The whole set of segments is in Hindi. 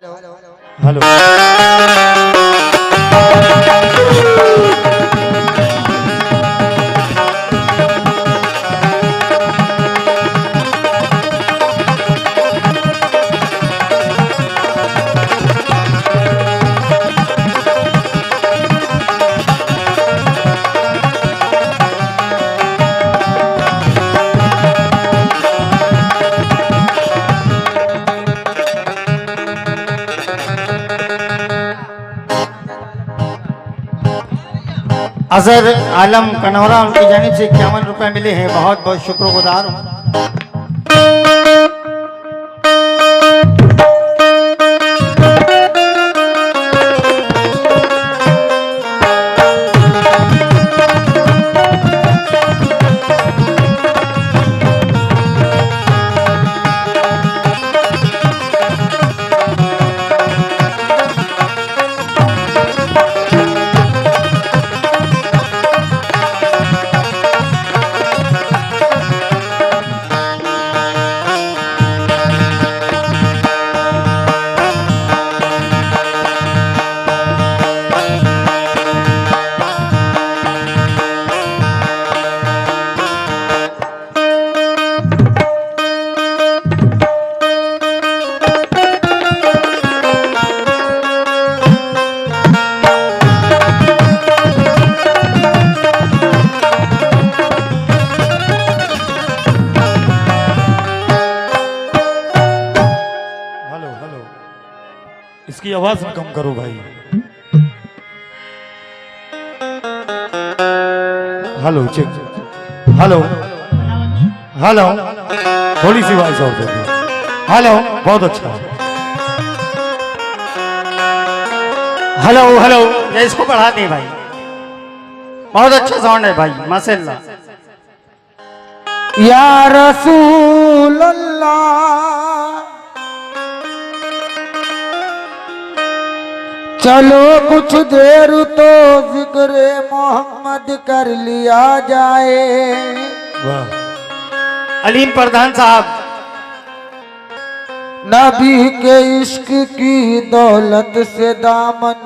हेलो। अजहर आलम कनौरा उनकी जानिब से 51 रुपए मिले हैं, बहुत बहुत शुक्रगुजार हूँ। इसकी आवाज में कम करो भाई। Hello check. हेलो हेलो, थोड़ी सी वॉइस और दे दो। हेलो, बहुत अच्छा। हेलो हेलो, ये इसको बढ़ा दे भाई, बहुत अच्छा साउंड है भाई, माशाल्लाह। या रसूल अल्लाह चलो कुछ देर तो जिक्र मोहम्मद कर लिया जाए। वाह। अलीम प्रधान साहब, नबी के इश्क की दौलत से दामन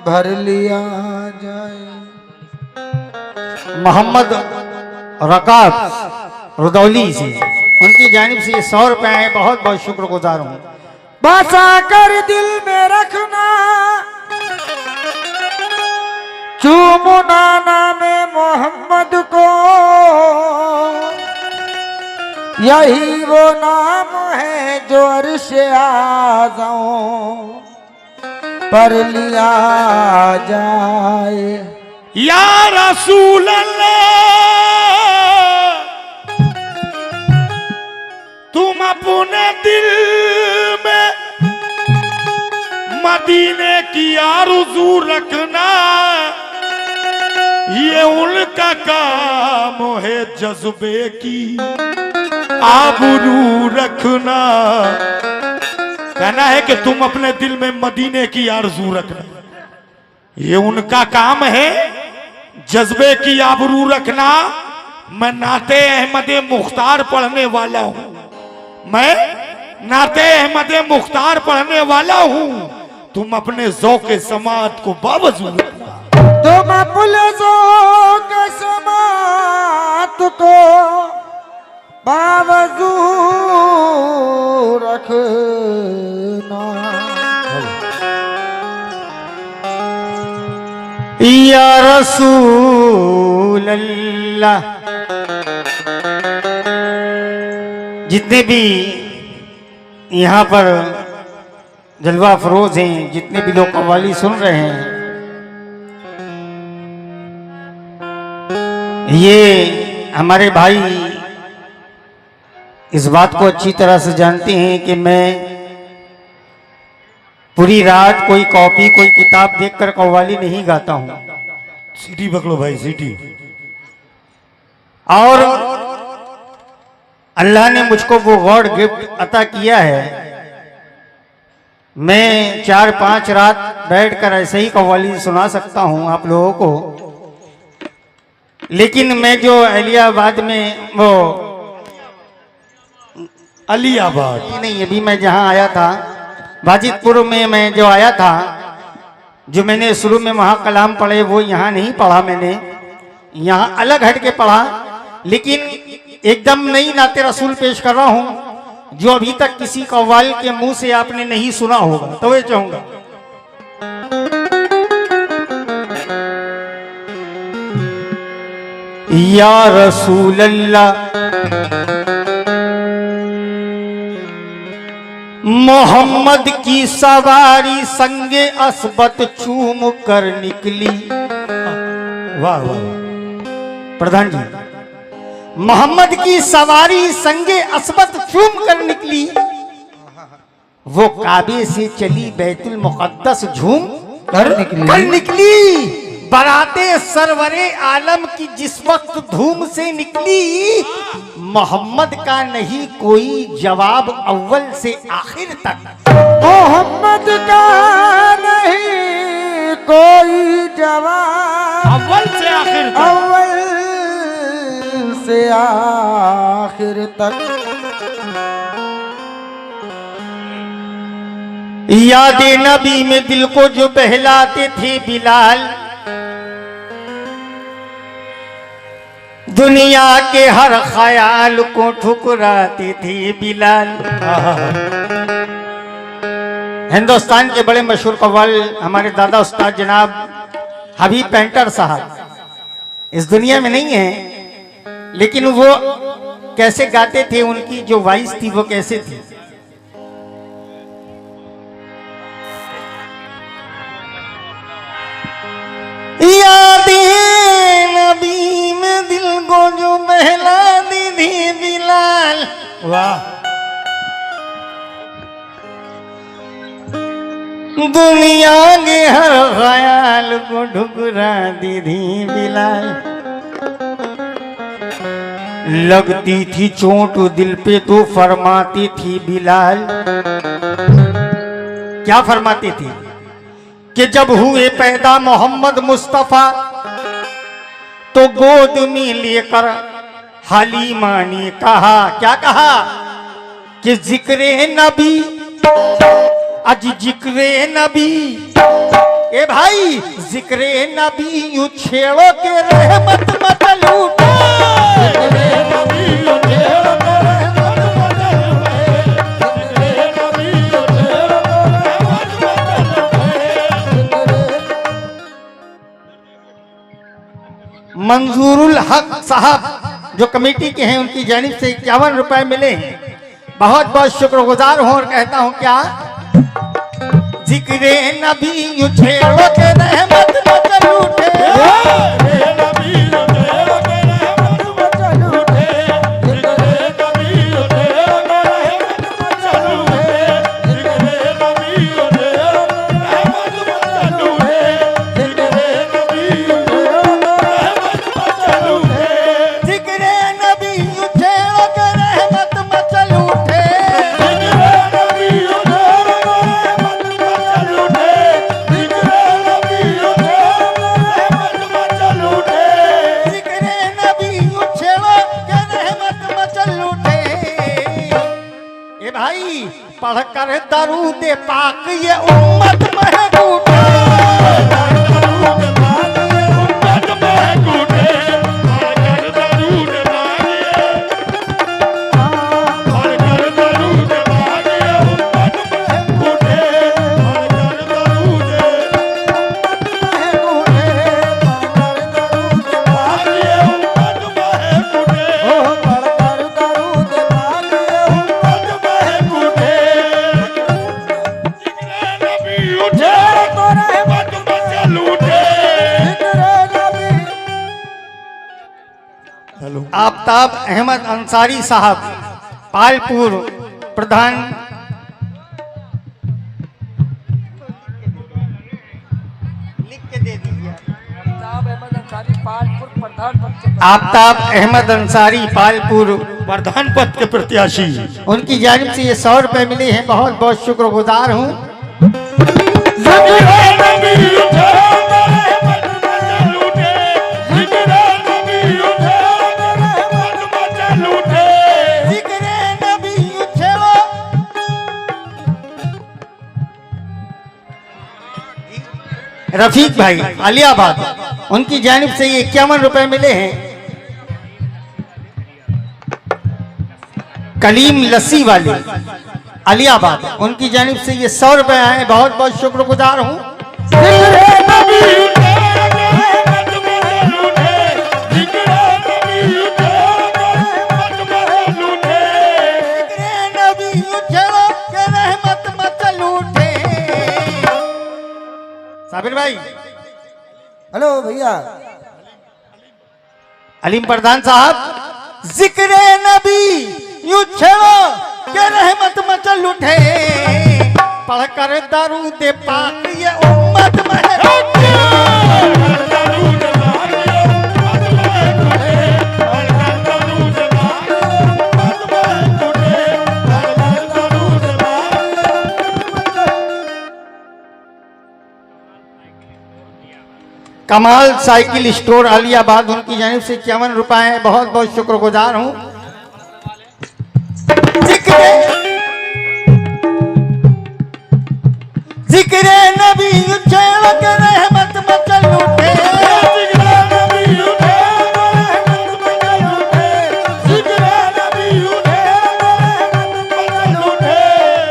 भर लिया जाए। मोहम्मद रकाब रुदौली से उनकी जानिब से 100 रुपए हैं, बहुत बहुत शुक्रगुजार हूँ। बसा कर दिल में रखना चूमुना नामे मोहम्मद को, यही वो नाम है जो अर्श आज़म पर लिया जाए। या रसूल अल्लाह तुम अपने दिल में मदीने की आरज़ू रखना, ये उनका काम है जज्बे की आबरू रखना। कहना है कि तुम अपने दिल में मदीने की आरज़ू रखना, ये उनका काम है जज्बे की आबरू रखना। मैं नाते अहमद मुख्तार पढ़ने वाला हूँ, मैं नाते अहमद मुख्तार पढ़ने वाला हूँ। तुम अपने ज़ौक़ समात को बावजूद रखना, तुम अपने ज़ौक़ समात को बावजूद रखना। या रसूल अल्लाह। जितने भी यहाँ पर जलवा फरोज हैं, जितने भी लोग कव्वाली सुन रहे हैं, ये हमारे भाई इस बात को अच्छी तरह से जानते हैं कि मैं पूरी रात कोई कॉपी कोई किताब देखकर कव्वाली नहीं गाता हूँ। सीटी पकड़ो भाई, सीटी। और अल्लाह ने मुझको वो गॉड गिफ्ट अता किया है, मैं 4-5 रात बैठकर ऐसे ही कव्वाली सुना सकता हूँ आप लोगों को। लेकिन मैं जो अलियाबाद में वो अलीआबाद नहीं, अभी मैं जहाँ आया था वाजिदपुर में मैं जो आया था, जो मैंने शुरू में वहाँ कलाम पढ़े वो यहाँ नहीं पढ़ा मैंने, यहाँ अलग हट के पढ़ा, लेकिन एकदम नई नाते रसूल पेश कर रहा हूँ जो अभी तक किसी कव्वाल के मुंह से आपने नहीं सुना होगा, तो ये चाहूंगा। या रसूल अल्लाह मोहम्मद की सवारी संगे असबत चूम कर निकली। वाह वाह प्रधान जी, मोहम्मद की सवारी संगे असबत चूम कर निकली, वो काबे से चली बैतुल मुकद्दस झूम कर निकली। बराते सरवरे आलम की जिस वक्त धूम से निकली, मोहम्मद का नहीं कोई जवाब अव्वल से आखिर तक। मोहम्मद का नहीं कोई जवाब अव्वल से आखिर तक, अव्वल से आखिर तक। यादे नबी में दिल को जो बहलाते थे बिलाल, दुनिया के हर ख्याल को ठुकराते थे बिलाल। हिंदुस्तान के बड़े मशहूर कव्वाल हमारे दादा उस्ताद जनाब हबीब पेंटर साहब इस दुनिया में नहीं है, लेकिन वो कैसे गाते थे, उनकी जो वॉइस थी वो कैसे थी। यादें नबी में दिल को जो बहला दी थी बिलाल। वाह, दुनिया के हर ख्याल को ठुकरा दी थी बिलाल। लगती थी चोट दिल पे तो फरमाती थी बिलाल। क्या फरमाती थी कि जब हुए पैदा मोहम्मद मुस्तफा तो गोद में लेकर हलीमा ने कहा, क्या कहा कि जिक्रे नबी, अज जिक्रे नबी, ए भाई जिक्रे नबी यू छेड़ो के रहमत मत लूटो। मंजूरुल हक साहब जो कमेटी के हैं, उनकी जानिब से 51 रुपए मिले, बहुत बहुत शुक्रगुजार हूं और कहता हूं क्या, जिक्रे नबी यू छेड़ो के रहमत मत लूटे। पढ़कर दरूद पाक ये उम्मत महबूब। आफ्ताब अहमद अंसारी साहब पालपुर प्रधान, लिख के दे दीजिए। आफ्ताब अहमद अंसारी पालपुर प्रधान पद के प्रत्याशी, उनकी जानिब से ये 100 रुपए मिले हैं, बहुत बहुत शुक्रगुजार हूँ। रफीक भाई आलियाबाद, उनकी जानिब से ये 51 रुपए मिले हैं। कलीम लस्सी वाली आलियाबाद, उनकी जानिब से ये 100 रुपए आए, बहुत बहुत शुक्रगुजार हूँ। साबिर भाई, हेलो भैया। अलीम प्रधान साहब, जिक्र नबी यूं छेड़ो के रहमत मचल उठे, पढ़कर दरूद पाक ये उम्मत कमाल साइकिल स्टोर आलियाबाद, उनकी जानिब से 51 रुपए, बहुत बहुत शुक्रगुजार हूँ। जिक्र नबी छेड़ो के रहमत मचल उठे,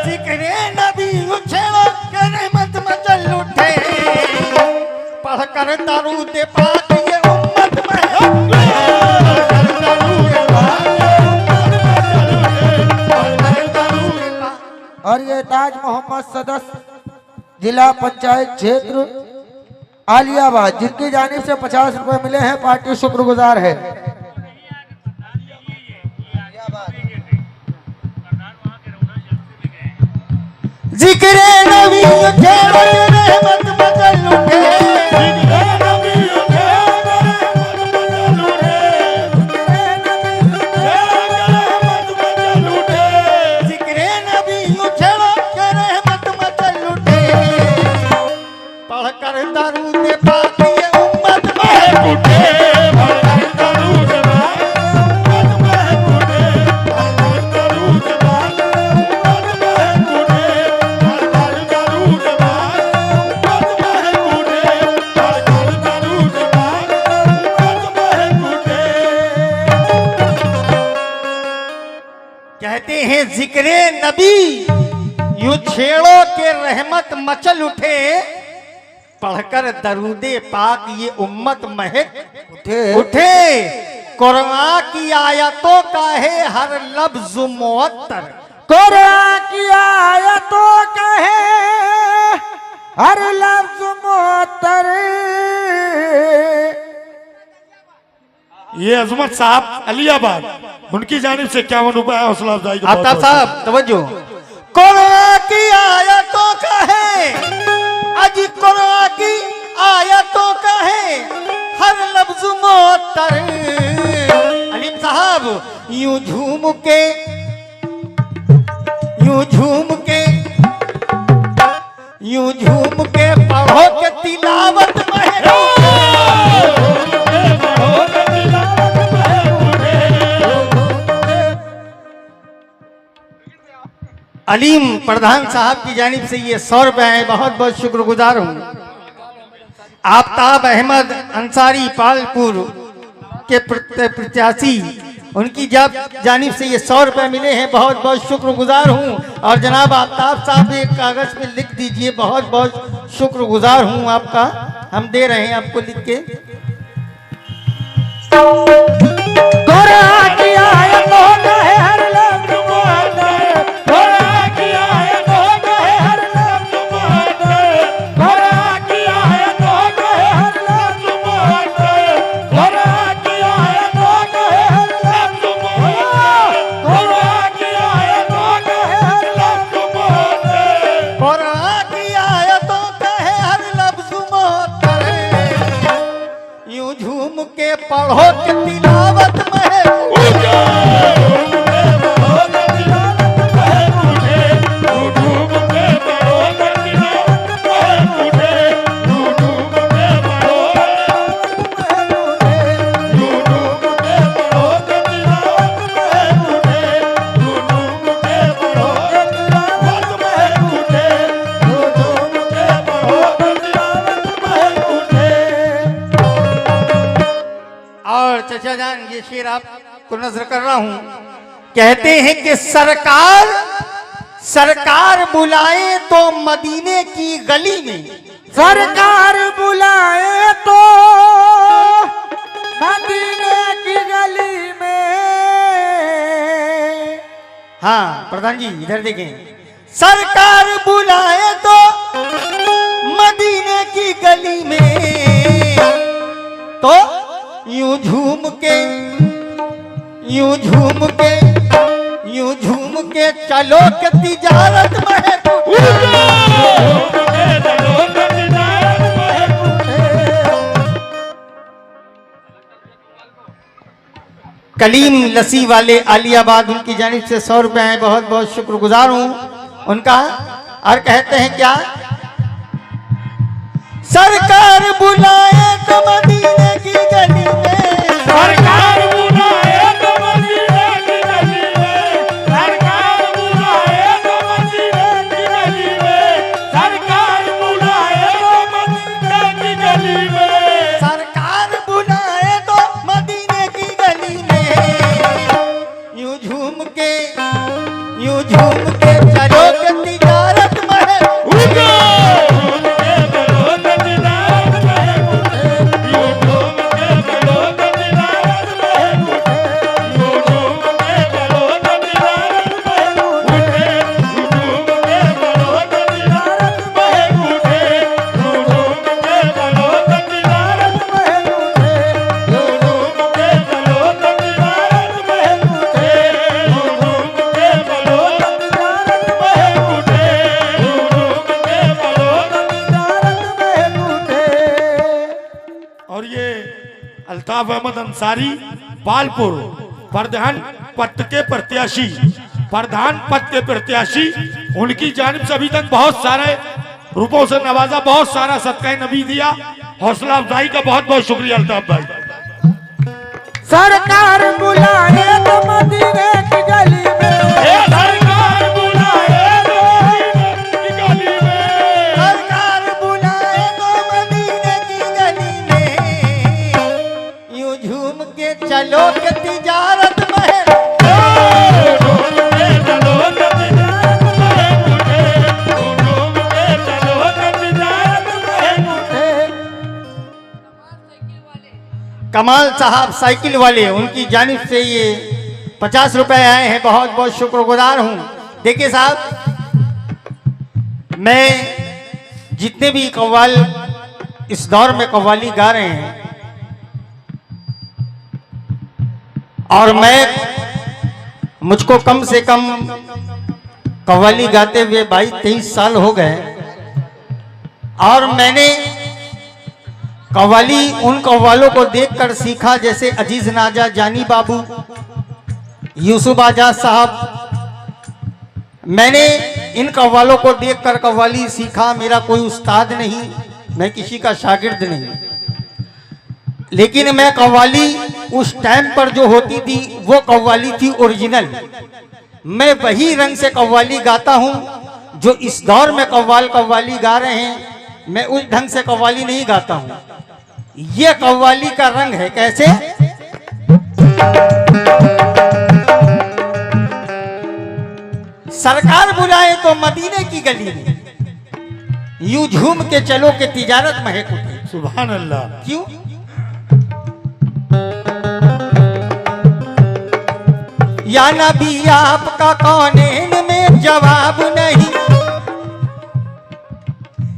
जिक्र नबी छेड़ो के रहमत मचल उठे, पढ़कर दरूद पाक ये उम्मत और ये ताज मोहम्मद सदस्य जिला पंचायत क्षेत्र आलियाबाद, जिनकी जानिब से 50 रुपए मिले हैं, पार्टी शुक्रगुजार है। जिक्र नबी छेड़ो के रहमत मचल उठे, कहते हैं जिक्र नबी यूं छेड़ो के रहमत मचल उठे, पढ़कर दरूदे पाक ये उम्मत महक उठे, कुरान की आयतों का है हर लफ्ज मुअत्तर, कुरान की आयतों का है हर लफ्ज मुअत्तर। ये अजमत साहब अलियाबाद, उनकी जानिब से 51 रुपए, हौसला अफजाई। आफ्ताब साहब तवज्जो, कुरान की आयतों का है, अजी कुरान की आयतों का है हर लफ्ज मुअत्तर। अलीम साहब, यूं झूम के यूं झूम के यूं झूम के पढ़ो के तिलावत महरो, अलीम प्रधान साहब की जानिब से ये 100 रुपए है, बहुत बहुत शुक्रगुजार हूँ। आफ्ताब अहमद अंसारी पालपुर के प्रत्याशी, उनकी जानिब से ये 100 रुपए मिले हैं, बहुत बहुत शुक्रगुजार हूँ। और जनाब आफ्ताब साहब एक कागज में लिख दीजिए, बहुत बहुत शुक्रगुजार हूँ आपका, हम दे रहे हैं आपको लिख के। कुरान की आयतों का है हर लफ्ज मुअत्तर, कुरान की आयतों का है हर लफ्ज मुअत्तर, कुरान की आयतों का है हर लफ्ज मुअत्तर, कुरान की आयतों का है हर लफ्ज मुअत्तर, कुरान की आयतों का है हर लफ्ज मुअत्तर, कुरान की आयतों का है हर लफ्ज मुअत्तर। यूं झूम के पढ़ो के तिलावत में चचा जान ये शेर आपको नजर कर रहा हूं। कहते हैं कि सरकार बुलाए तो मदीने की गली में, सरकार बुलाए तो मदीने की गली में। हाँ प्रधान जी इधर देखें, सरकार बुलाए तो मदीने की गली में, तो यूं झूम के चलो के तिजारत में कलीम लस्सी वाले आलियाबाद उनकी जानिब से 100 रुपए हैं, बहुत बहुत शुक्रगुजार हूं उनका। और कहते हैं क्या, सरकार बुलाए तो मदीने की गली में, सरकार बुलाए तो मदीने की गली में, सरकार बुलाए तो मदीने की गली में, सरकार बुलाए तो मदीने की गली में, सरकार बुलाए तो मदीने की गली में। यूं झूम के चलो के तिजारत में अल्ताफ अहमद अंसारी पालपुर प्रधान पद के प्रत्याशी, उनकी जानिब से अभी तक बहुत सारे रुपयों से नवाजा, बहुत सारा सदका नबी दिया, हौसला अफजाई का बहुत बहुत शुक्रिया अल्ताफ भाई। सरकार बुलाए तो मदीने की गली में, सरकार बुलाए तो मदीने की गली में, सरकार बुलाए तो मदीने की गली में। यूं झूम के चलो के तिजारत में कमाल साहब साइकिल वाले, उनकी जानिब से ये 50 रुपए आए हैं, बहुत बहुत शुक्रगुजार हूं। देखिए साहब, मैं जितने भी कव्वाल इस दौर में कव्वाली गा रहे हैं, और मुझको कम से कम कव्वाली गाते हुए 22-23 साल हो गए, और मैंने कव्वाली उन कव्वालों को देखकर सीखा जैसे अजीज नाजा जानी बाबू, यूसुफ आजाद साहब। मैंने इन कव्वालों को देखकर कव्वाली सीखा। मेरा कोई उस्ताद नहीं, मैं किसी का शागिर्द नहीं, लेकिन मैं कव्वाली उस टाइम पर जो होती थी वो कव्वाली थी ओरिजिनल। मैं वही रंग से कव्वाली गाता हूं जो इस दौर में कव्वाली गा रहे हैं। मैं उस ढंग से कव्वाली नहीं गाता हूं, ये कव्वाली का रंग है। कैसे? सरकार बुलाए तो मदीने की गली में, यूं झूम के चलो के तिजारत महक उठे। सुभान अल्लाह। क्यों? या नबी आपका कौनैन में जवाब नहीं,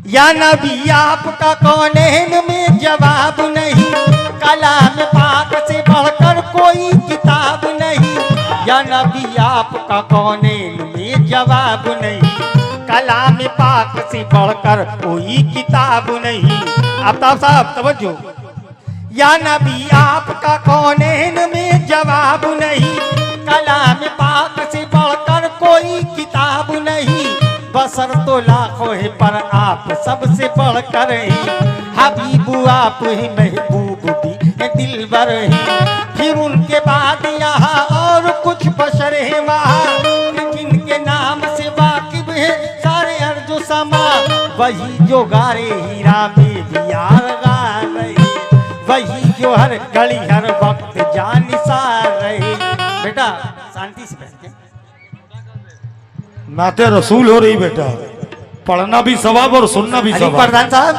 या नबी आपका कौनैन में जवाब नहीं, कलाम पाक से बढ़कर कोई किताब नहीं। या नबी आपका कौनैन में जवाब नहीं, कलाम पाक से बढ़कर कोई किताब नहीं। आफ्ताब साहब तवज्जो। या नबी आपका कौनैन में जवाब नहीं, कलाम पाक से बढ़कर कोई किताब नहीं। बसर तो लाखों है पर आप सबसे बढ़कर हैं, हबीबू आप ही महबूब भी है दिलबर है। फिर उनके बाद यहाँ और कुछ बशर है वहाँ, जिनके नाम से वाकिफ है सारे अर्ज समा। वही जो गारे हीरा में भी यार गा रहे, वही जो हर घड़ी हर वक्त जानिसार रहे। बेटा शांति से बैठ के। नाते रसूल हो रही बेटा, पढ़ना भी सवाब और सुनना भी अली सवाब। प्रधान साहब,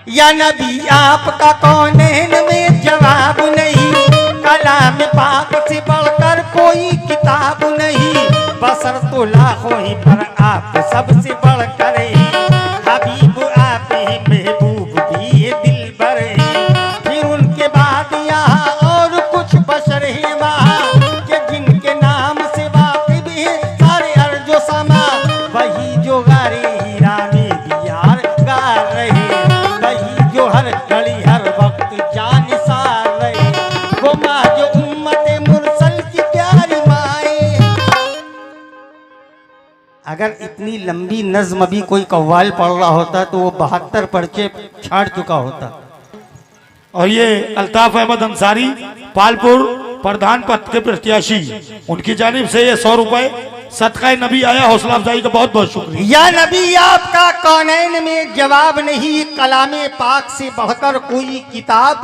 या नबी आपका कौनैन में जवाब नहीं, कलाम पाक से बढ़कर कोई किताब नहीं, बसर तो लाखों ही पर आप सबसे बढ़कर ही, हबीब आप ही महबूब भी है दिलबर ही। फिर उनके बाद यहाँ और कुछ बशर है वहाँ के जिनके नाम से वाकिफ है सारे अर्जो समा, वही जो गारे हीरा में दियार गा रहे, वही जो हर घड़ी हर वक्त जानिसार रहे, वो माँ जो उम्मत मुरसल की प्यारी माए। अगर इतनी लंबी नज्म भी कोई कव्वाल पढ़ रहा होता तो वो 72 पर्चे छाड़ चुका होता। और ये अल्ताफ अहमद अंसारी पालपुर प्रधान पद के प्रत्याशी, उनकी जानिब से ये 100 रुपए सदका नबी आया, हौसला अफजाई का बहुत बहुत शुक्रिया। या नबी आपका कौनैन में जवाब नहीं, कलामे पाक से बढ़कर कोई किताब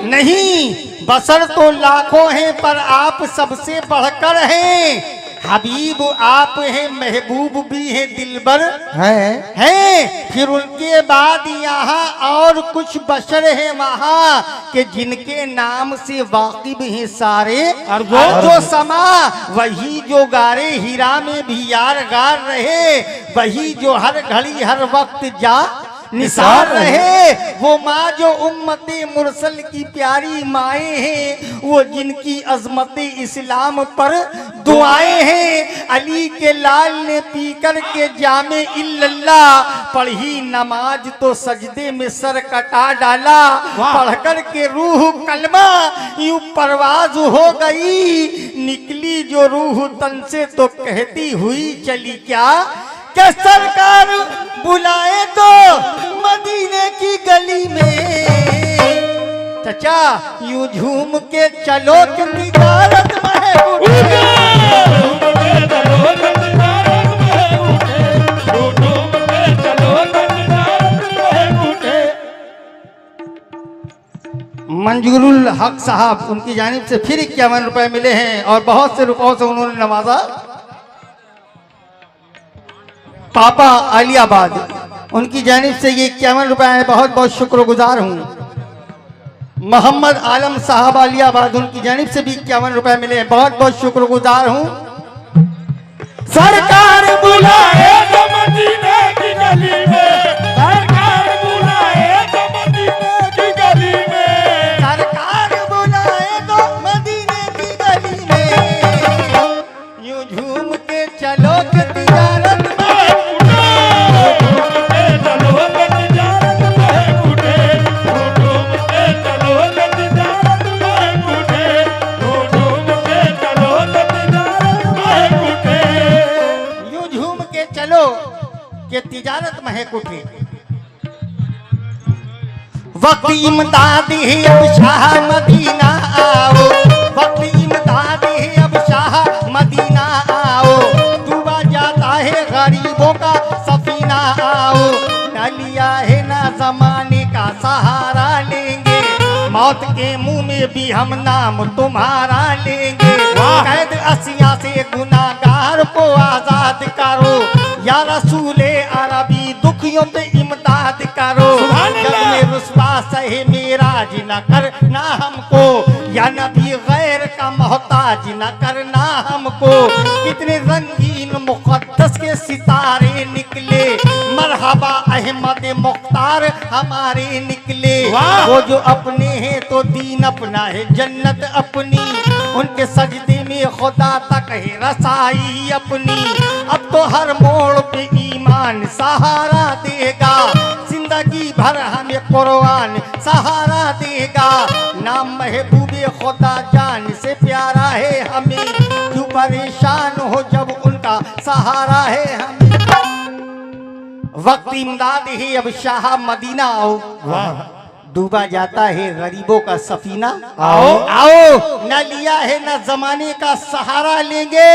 नहीं, बसर तो लाखों हैं पर आप सबसे बढ़कर हैं, हबीब आप हैं महबूब भी हैं दिलबर हैं। फिर उनके बाद यहाँ और कुछ बशर हैं वहाँ के जिनके नाम से वाकिफ हैं सारे अर्जो समा, वही जो गारे हीरा में भी यार गार रहे, वही जो हर घड़ी हर वक्त जा निसार रहे, वो माँ जो उम्मते मुरसल की प्यारी माए हैं, वो जिनकी अजमत इस्लाम पर दुआएं हैं। अली के लाल ने पी कर के जामे इल्लल्लाह पढ़ी नमाज तो सजदे में सर कटा डाला, पढ़ कर के रूह कलमा यूं परवाज हो गई, निकली जो रूह तन से तो कहती हुई चली क्या कि सरकार बुलाए तो मदीने की गली में, चचा यूं झूम के चलो कि तिजारत में उठे। मंजूरुल हक साहब, उनकी जानिब से फिर 51 रुपए मिले हैं और बहुत से रुपयों से उन्होंने नवाजा। पापा आलियाबाद, उनकी जानिब से ये 51 रुपए है, बहुत बहुत शुक्रगुजार हूँ। मोहम्मद आलम साहब आलियाबाद, उनकी जानिब से भी 51 रुपए मिले हैं, बहुत बहुत शुक्रगुजार हूँ। सरकार बुलाए तो मदीने की गली में, सरकार बुलाए तो मदीने की गली में, सरकार बुलाए तो मदीने की गली में, यूं झूम के चलो कि तिजारत के तिजारत महक उठे। वक्त इमदाद है अब शाह मदीना आओ, वक्त इमदाद है अब शाह मदीना आओ, डूबा जाता है गरीबों का सफीना आओ, न लिया है ना जमाने का सहारा लेंगे, मौत के मुंह में भी हम नाम तुम्हारा लेंगे, कैद असिया से गुनाहगार को आजाद करो, या रसूले अरबी दुखियों पे इमदाद करो, जब में रुस्वा सहे मेराज न करना हमको, या नबी गैर का मोहताज न करना हमको। कितने रंगीन मुक़द्दस के सितारे निकले, मरहबा अहमद मुख्तार हमारे निकले, वो जो अपने हैं तो दीन अपना है जन्नत अपनी, उनके सजदे में खुदा तक है रसाई अपनी। अब तो हर मोड़ पे ईमान सहारा देगा, जिंदगी भर हमें कुरान सहारा देगा, नाम महबूबे खुदा जान से प्यारा है हमें, क्यों परेशान हो जब उनका सहारा है हमें। वक्त इमदाद है अब शाह मदीना आओ, डूबा जाता है गरीबों का सफीना। आओ आओ न लिया है न जमाने का सहारा लेंगे,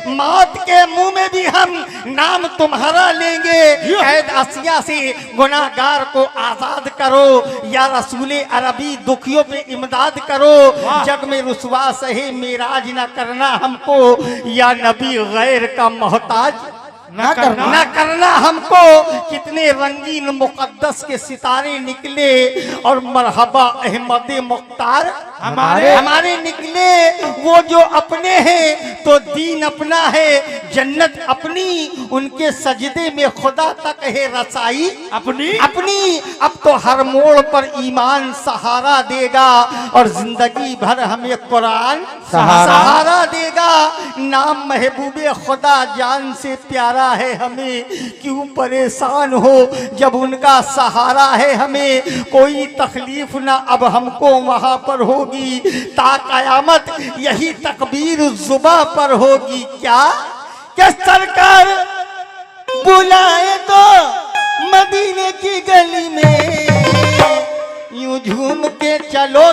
मौत के मुंह में भी हम नाम तुम्हारा लेंगे। कैद असिया से गुनाहगार को आजाद करो, या रसूले अरबी दुखियों पे इमदाद करो। जग में रुसवा सहे मेराज न करना हमको, या नबी गैर का मोहताज ना करना। न करना हमको। कितने रंगीन मुकद्दस के सितारे निकले, और मरहबा अहमद मुख्तार हमारे निकले। वो जो अपने हैं तो दीन अपना है, जन्नत अपनी, उनके सजदे में खुदा तक है रसाई अपनी। अब तो हर मोड़ पर ईमान सहारा देगा, और जिंदगी भर हमें कुरान सहारा देगा। नाम महबूबे खुदा जान से प्यारा है हमें, क्यों परेशान हो जब उनका सहारा है हमें। कोई तकलीफ ना अब हमको वहां पर होगी, ता कयामत यही तकबीर जुबा पर होगी। क्या सरकार बुलाए तो मदीने की गली में, यूं झूम के चलो